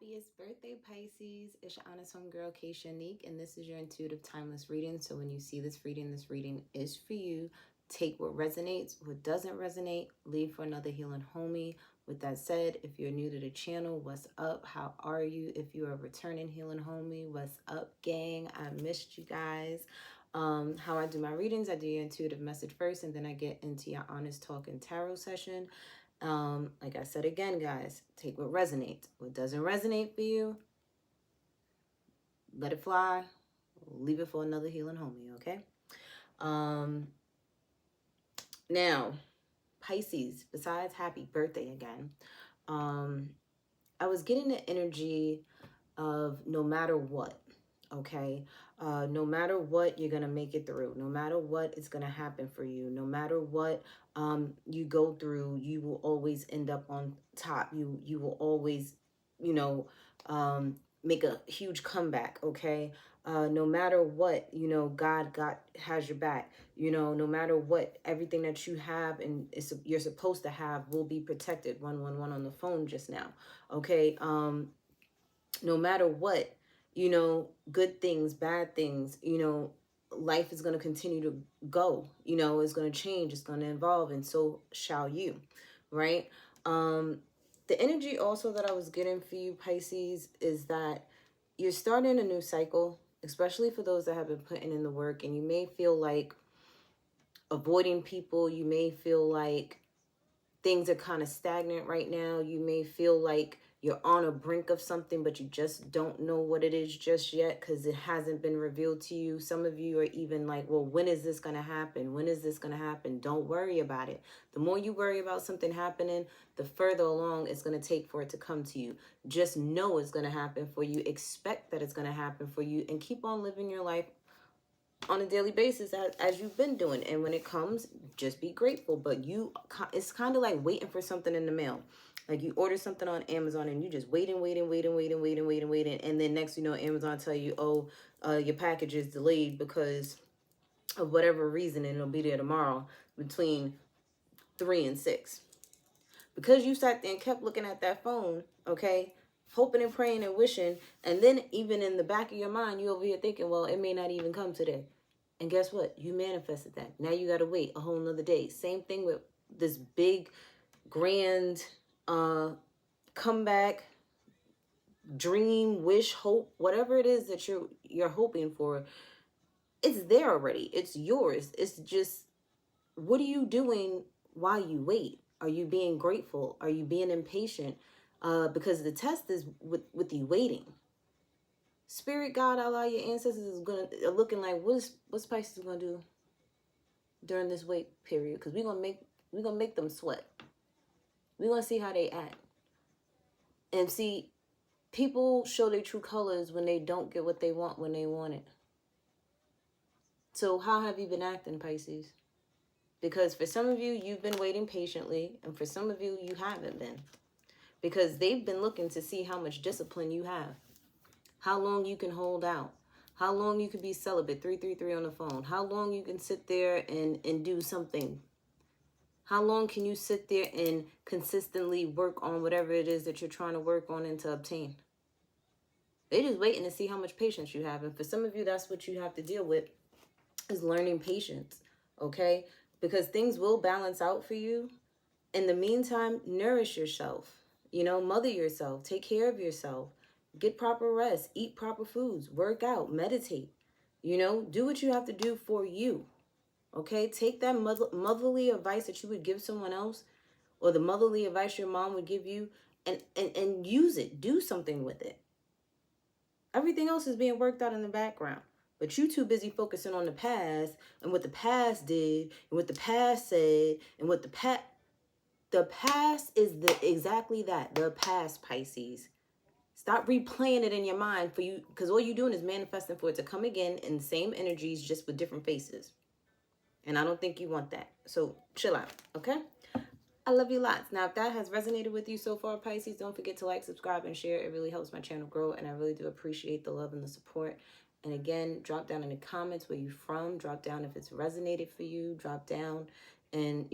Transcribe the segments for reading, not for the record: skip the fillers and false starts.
Happiest birthday, Pisces. It's your honest homegirl, 𝐾𝐨𝐿, and this is your intuitive timeless reading. So when you see this reading is for you. Take what resonates, what doesn't resonate, leave for another healing homie. With that said, if you're new to the channel, what's up? How are you? If you're a returning healing homie, what's up, gang? I missed you guys. How I do my readings, I do your intuitive message first, and then I get into your honest talk and tarot session. Like I said again, guys, take what resonates. What doesn't resonate for you, let it fly. Leave it for another healing homie, okay? Now, Pisces, besides happy birthday again, I was getting the energy of no matter what, okay? No matter what, you're going to make it through. No matter what, it's going to happen for you. No matter what you go through, you will always end up on top. You will always, make a huge comeback, okay? No matter what, God has your back. No matter what, everything that you have and you're supposed to have will be protected. 111 on the phone just now, okay? No matter what, good things, bad things, life is going to continue to go, it's going to change, it's going to evolve, and so shall you, right? The energy also that I was getting for you, Pisces, is that you're starting a new cycle, especially for those that have been putting in the work, and you may feel like avoiding people, you may feel like things are kind of stagnant right now, you may feel like you're on a brink of something, but you just don't know what it is just yet because it hasn't been revealed to you. Some of you are even like, well, when is this going to happen? When is this going to happen? Don't worry about it. The more you worry about something happening, the further along it's going to take for it to come to you. Just know it's going to happen for you. Expect that it's going to happen for you, and keep on living your life on a daily basis as you've been doing. And when it comes, just be grateful. But it's kind of like waiting for something in the mail. Like you order something on Amazon and you just waiting. And then next, Amazon tell you, oh, your package is delayed because of whatever reason, and it'll be there tomorrow between 3 and 6. Because you sat there and kept looking at that phone, okay, hoping and praying and wishing, and then even in the back of your mind, you over here thinking, well, it may not even come today. And guess what? You manifested that. Now you got to wait a whole nother day. Same thing with this big, grand comeback, dream, wish, hope, whatever it is that you're hoping for. It's there already. It's yours. It's just, what are you doing while you wait? Are you being grateful? Are you being impatient? Because the test is with you waiting. Spirit, God, Allah, your ancestors are looking like, what's Pisces gonna do during this wait period? Because we're gonna make them sweat. We're gonna see how they act. And see, people show their true colors when they don't get what they want when they want it. So how have you been acting, Pisces? Because for some of you, you've been waiting patiently, and for some of you, you haven't been. Because they've been looking to see how much discipline you have, how long you can hold out, how long you can be celibate, 333 on the phone, how long you can sit there and do something. How long can you sit there and consistently work on whatever it is that you're trying to work on and to obtain? They're just waiting to see how much patience you have. And for some of you, that's what you have to deal with, is learning patience, okay? Because things will balance out for you. In the meantime, nourish yourself, mother yourself, take care of yourself, get proper rest, eat proper foods, work out, meditate, do what you have to do for you, okay? Take that motherly advice that you would give someone else, or the motherly advice your mom would give you, and use it, do something with it. Everything else is being worked out in the background. But you too busy focusing on the past and what the past did and what the past said and what the past is exactly that, the past, Pisces. Stop replaying it in your mind for you, because all you're doing is manifesting for it to come again in the same energies, just with different faces. And I don't think you want that. So chill out, okay? I love you lots. Now, if that has resonated with you so far, Pisces, don't forget to like, subscribe, and share. It really helps my channel grow, and I really do appreciate the love and the support. And again, drop down in the comments where you're from. Drop down if it's resonated for you. Drop down and,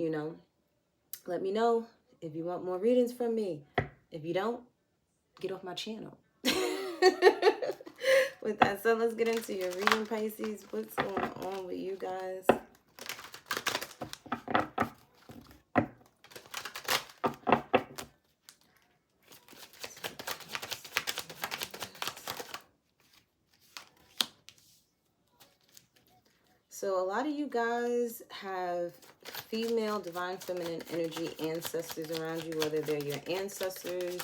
let me know if you want more readings from me. If you don't, get off my channel. With that said, let's get into your reading, Pisces. What's going on with you guys? So a lot of you guys have female divine feminine energy ancestors around you, whether they're your ancestors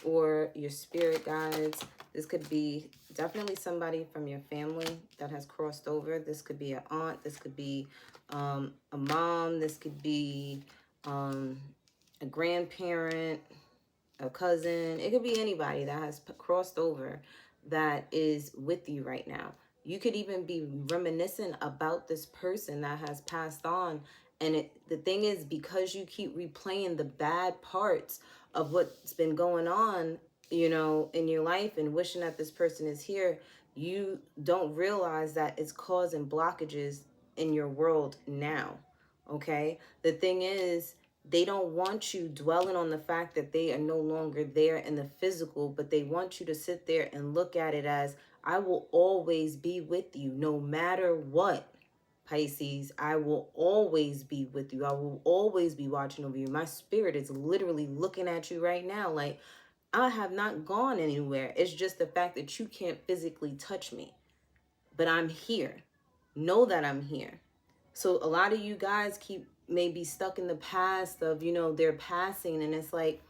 or your spirit guides. This could be definitely somebody from your family that has crossed over. This could be an aunt. This could be a mom. This could be a grandparent, a cousin. It could be anybody that has crossed over that is with you right now. You could even be reminiscing about this person that has passed on. And the thing is, because you keep replaying the bad parts of what's been going on, you know, in your life and wishing that this person is here, you don't realize that it's causing blockages in your world now. Okay? The thing is, they don't want you dwelling on the fact that they are no longer there in the physical, but they want you to sit there and look at it as, I will always be with you no matter what, Pisces. I will always be with you. I will always be watching over you. My spirit is literally looking at you right now like, I have not gone anywhere. It's just the fact that you can't physically touch me, but I'm here. Know that I'm here. So a lot of you guys keep maybe stuck in the past of, you know, their passing, and it's like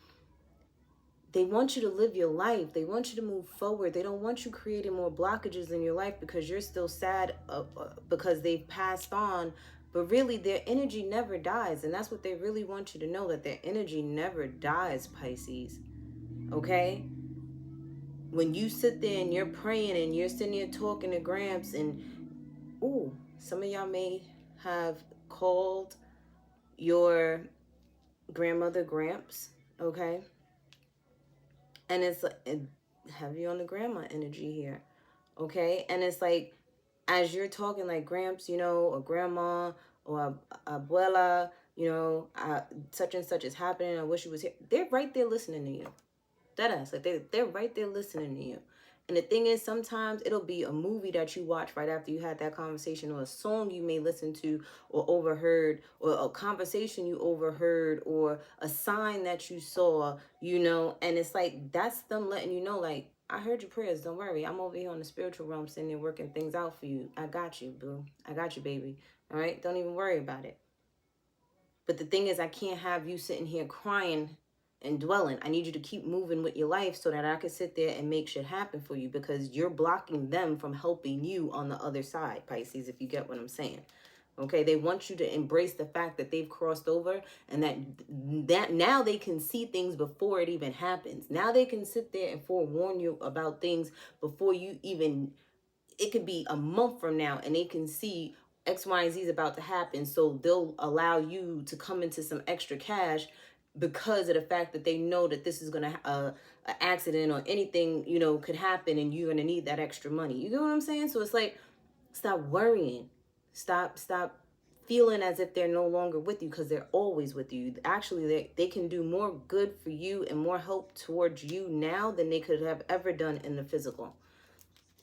they want you to live your life. They want you to move forward. They don't want you creating more blockages in your life because you're still sad because they've passed on. But really, their energy never dies. And that's what they really want you to know, that their energy never dies, Pisces. Okay? When you sit there and you're praying and you're sitting there talking to Gramps, and, ooh, some of y'all may have called your grandmother Gramps, okay? And it's heavy on the grandma energy here, okay? And it's like, as you're talking like Gramps, you know, or grandma, or abuela, you know, such and such is happening, I wish you was here. They're right there listening to you. Deadass, like they're right there listening to you. And the thing is, sometimes it'll be a movie that you watch right after you had that conversation, or a song you may listen to or overheard, or a conversation you overheard, or a sign that you saw, you know, and it's like, that's them letting you know, like, I heard your prayers. Don't worry. I'm over here on the spiritual realm sitting there working things out for you. I got you, boo. I got you, baby. All right? Don't even worry about it. But the thing is, I can't have you sitting here crying and dwelling. I need you to keep moving with your life so that I can sit there and make shit happen for you, because you're blocking them from helping you on the other side, Pisces, if you get what I'm saying. Okay, they want you to embrace the fact that they've crossed over, and that now they can see things before it even happens. Now they can sit there and forewarn you about things before you even, it could be a month from now, and they can see X, Y, and Z is about to happen. So they'll allow you to come into some extra cash because of the fact that they know that this is going to, an accident or anything, you know, could happen, and you're going to need that extra money. You know what I'm saying? So it's like, stop worrying. Stop feeling as if they're no longer with you, because they're always with you. Actually, they can do more good for you and more help towards you now than they could have ever done in the physical.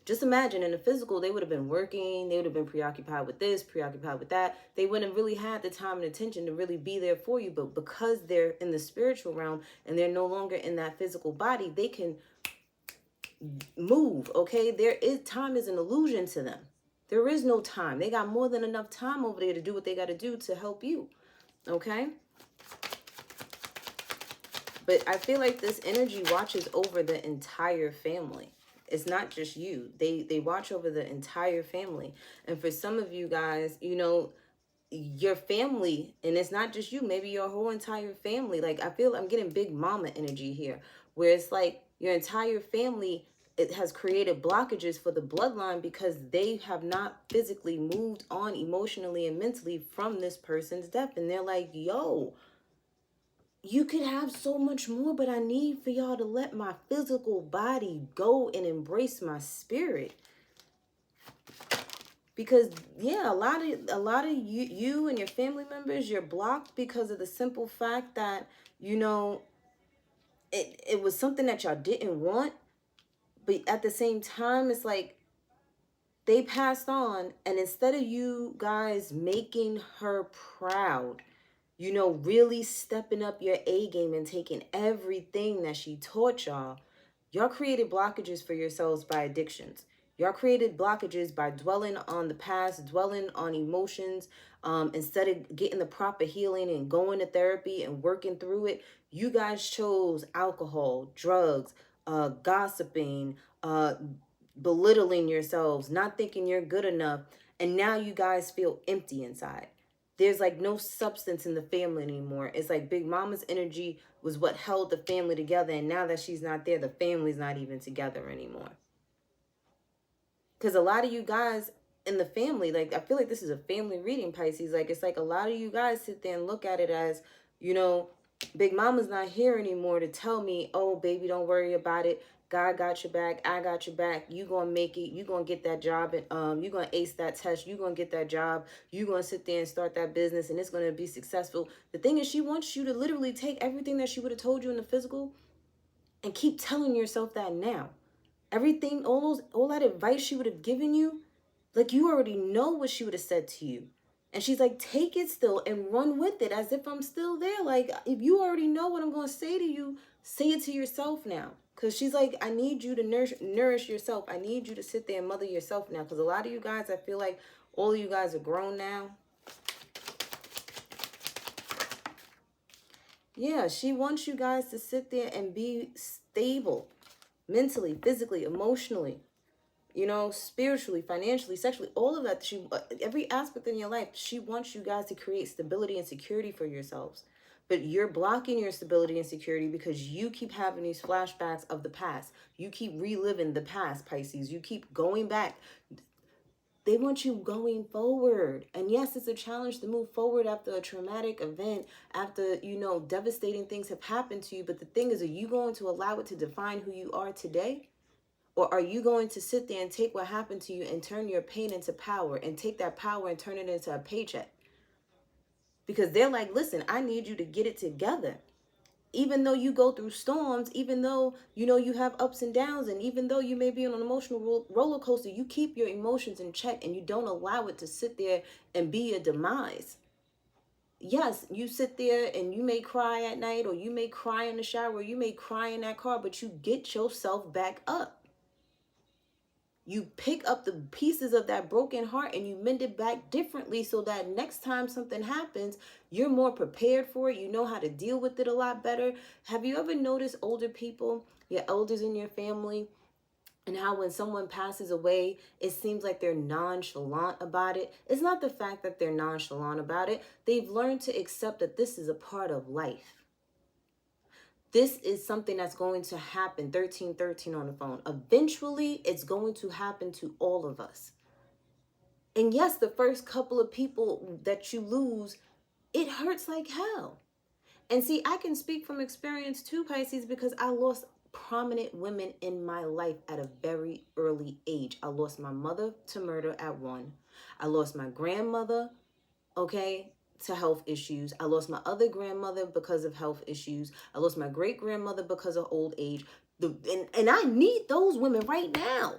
Just imagine, in the physical, they would have been working, they would have been preoccupied with this, preoccupied with that. They wouldn't have really had the time and attention to really be there for you. But because they're in the spiritual realm and they're no longer in that physical body, they can move, okay? Time is an illusion to them. There is no time. They got more than enough time over there to do what they got to do to help you, okay? But I feel like this energy watches over the entire family. It's not just you. They watch over the entire family. And for some of you guys, you know, your family, and it's not just you, maybe your whole entire family. Like, I feel I'm getting big mama energy here, where it's like your entire family, it has created blockages for the bloodline because they have not physically moved on emotionally and mentally from this person's death. And they're like, yo, you could have so much more, but I need for y'all to let my physical body go and embrace my spirit. Because, yeah, a lot of you and your family members, you're blocked because of the simple fact that, you know, it was something that y'all didn't want, but at the same time, it's like they passed on, and instead of you guys making her proud, you know, really stepping up your A game and taking everything that she taught y'all, y'all created blockages for yourselves by addictions. Y'all created blockages by dwelling on the past, dwelling on emotions, instead of getting the proper healing and going to therapy and working through it. You guys chose alcohol, drugs, gossiping, belittling yourselves, not thinking you're good enough, and now you guys feel empty inside. There's like no substance in the family anymore. It's like Big Mama's energy was what held the family together, and now that she's not there, the family's not even together anymore. Because a lot of you guys in the family, like, I feel like this is a family reading, Pisces. Like, it's like a lot of you guys sit there and look at it as, you know, Big Mama's not here anymore to tell me, oh, baby, don't worry about it. God got your back. I got your back. You gonna make it. You gonna get that job, and you gonna ace that test. You gonna get that job. You gonna sit there and start that business, and it's gonna be successful. The thing is, she wants you to literally take everything that she would have told you in the physical and keep telling yourself that now. Everything, all that advice she would have given you, like, you already know what she would have said to you. And she's like, take it still and run with it as if I'm still there. Like, if you already know what I'm going to say to you, say it to yourself now. Because she's like, I need you to nourish yourself. I need you to sit there and mother yourself now. Because a lot of you guys, I feel like all of you guys are grown now. Yeah, she wants you guys to sit there and be stable mentally, physically, emotionally, you know, spiritually, financially, sexually, all of that. She, every aspect in your life, she wants you guys to create stability and security for yourselves. But you're blocking your stability and security because you keep having these flashbacks of the past. You keep reliving the past, Pisces. You keep going back. They want you going forward. And yes, it's a challenge to move forward after a traumatic event, after, you know, devastating things have happened to you. But the thing is, are you going to allow it to define who you are today? Or are you going to sit there and take what happened to you and turn your pain into power, and take that power and turn it into a paycheck? Because they're like, listen, I need you to get it together. Even though you go through storms, even though, you know, you have ups and downs, and even though you may be on an emotional roller coaster, you keep your emotions in check and you don't allow it to sit there and be a demise. Yes, you sit there and you may cry at night, or you may cry in the shower, or you may cry in that car, but you get yourself back up. You pick up the pieces of that broken heart and you mend it back differently, so that next time something happens, you're more prepared for it. You know how to deal with it a lot better. Have you ever noticed older people, your elders in your family, and how when someone passes away, it seems like they're nonchalant about it? It's not the fact that they're nonchalant about it. They've learned to accept that this is a part of life. This is something that's going to happen. 1313 on the phone. Eventually, it's going to happen to all of us. And yes, the first couple of people that you lose, it hurts like hell. And see, I can speak from experience too, Pisces, because I lost prominent women in my life at a very early age. I lost my mother to murder at 1. I lost my grandmother, okay, to health issues. I lost my other grandmother because of health issues. I lost my great grandmother because of old age. And I need those women right now.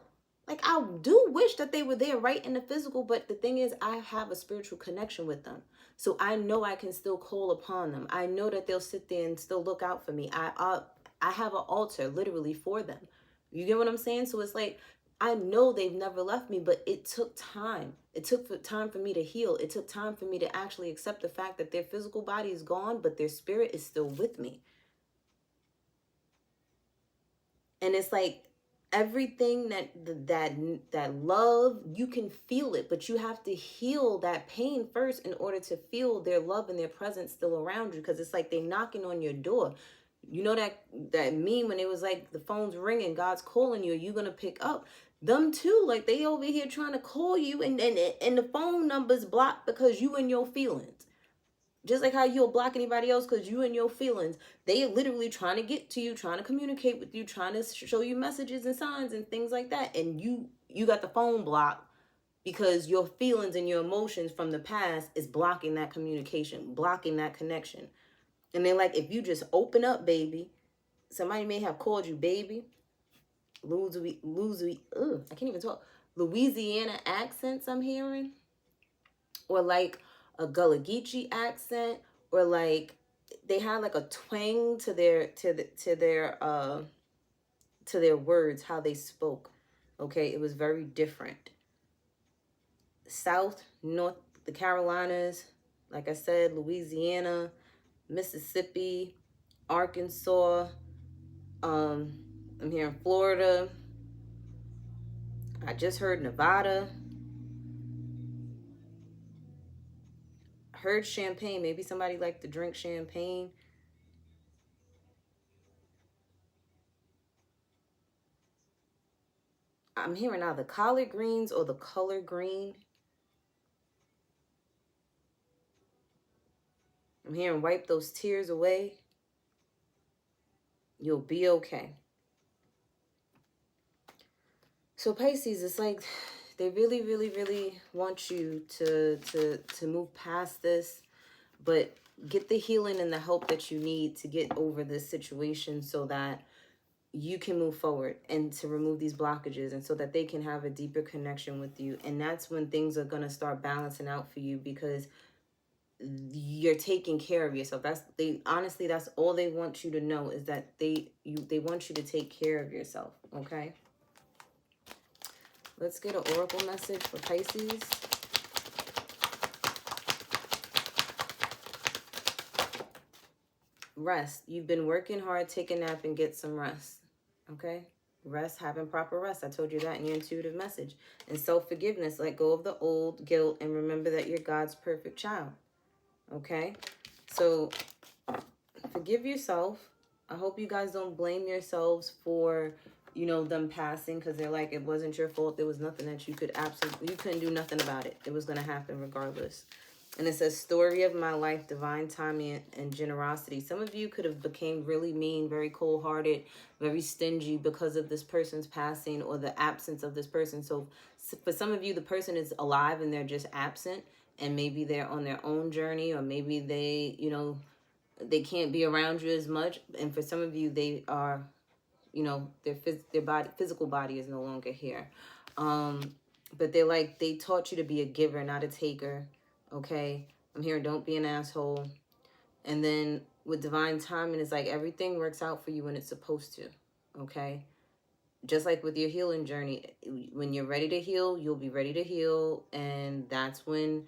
Like, I do wish that they were there right in the physical, but the thing is, I have a spiritual connection with them. So I know I can still call upon them. I know that they'll sit there and still look out for me. I have an altar literally for them. You get what I'm saying? So it's like, I know they've never left me, but it took time. It took time for me to heal. It took time for me to actually accept the fact that their physical body is gone, but their spirit is still with me. And it's like, everything that love, you can feel it, but you have to heal that pain first in order to feel their love and their presence still around you. Because it's like they're knocking on your door. You know that meme when it was like the phone's ringing, God's calling you, are you gonna pick up? Them too, like, they over here trying to call you, and the phone number's blocked because you in your feelings. Just like how you'll block anybody else because you and your feelings. They are literally trying to get to you, trying to communicate with you, trying to show you messages and signs and things like that. And you got the phone blocked because your feelings and your emotions from the past is blocking that communication, blocking that connection. And they're like, if you just open up, baby, Somebody may have called you baby. I can't even talk. Louisiana accents I'm hearing. Or like a Gullah Geechee accent. Or like they had like a twang to their words, how they spoke. Okay, it was very different. South, North, the Carolinas, like I said, Louisiana, Mississippi, Arkansas, I'm here in Florida. I just heard Nevada. Heard champagne. Maybe somebody liked to drink champagne. I'm hearing either collard greens or the color green. I'm hearing wipe those tears away. You'll be okay. So Pisces, it's like they really, really, really want you to move past this, but get the healing and the help that you need to get over this situation so that you can move forward and to remove these blockages and so that they can have a deeper connection with you. And that's when things are going to start balancing out for you because you're taking care of yourself. Honestly, that's all they want you to know is that they want you to take care of yourself. Okay. Let's get an oracle message for Pisces. Rest. You've been working hard. Take a nap and get some rest. Okay? Rest, having proper rest. I told you that in your intuitive message. And self-forgiveness. Let go of the old guilt and remember that you're God's perfect child. Okay? So, forgive yourself. I hope you guys don't blame yourselves for, you know, them passing because they're like, it wasn't your fault. There was nothing that you couldn't do nothing about it. It was going to happen regardless. And it says, story of my life, divine timing and generosity. Some of you could have became really mean, very cold-hearted, very stingy because of this person's passing or the absence of this person. So for some of you, the person is alive and they're just absent. And maybe they're on their own journey, or maybe they, you know, they can't be around you as much. And for some of you, they are, you know, their physical body is no longer here. But they taught you to be a giver, not a taker. Okay, I'm hearing don't be an asshole. And then with divine timing, it's like everything works out for you when it's supposed to. Okay, just like with your healing journey, when you're ready to heal, you'll be ready to heal, and that's when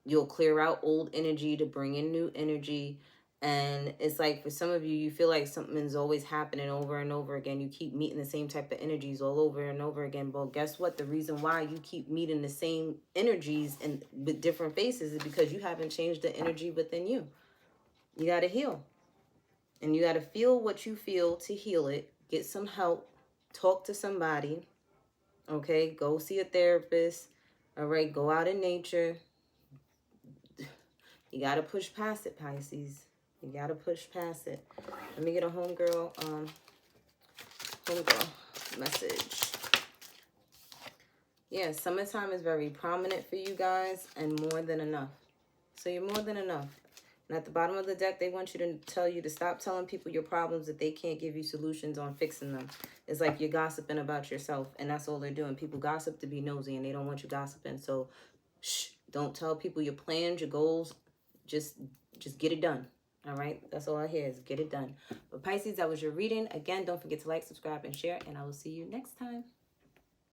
you'll clear out old energy to bring in new energy. And it's like for some of you, you feel like something's always happening over and over again. You keep meeting the same type of energies all over and over again. But guess what? The reason why you keep meeting the same energies and with different faces is because you haven't changed the energy within you. You got to heal. And you got to feel what you feel to heal it. Get some help. Talk to somebody. Okay? Go see a therapist. All right? Go out in nature. You got to push past it, Pisces. You got to push past it. Let me get a homegirl message. Yeah, summertime is very prominent for you guys and more than enough. So you're more than enough. And at the bottom of the deck, they want you to tell you to stop telling people your problems that they can't give you solutions on fixing them. It's like you're gossiping about yourself, and that's all they're doing. People gossip to be nosy, and they don't want you gossiping. So, shh, don't tell people your plans, your goals. Just get it done. All right? That's all I hear is get it done. But Pisces, that was your reading. Again, don't forget to like, subscribe, and share, and I will see you next time.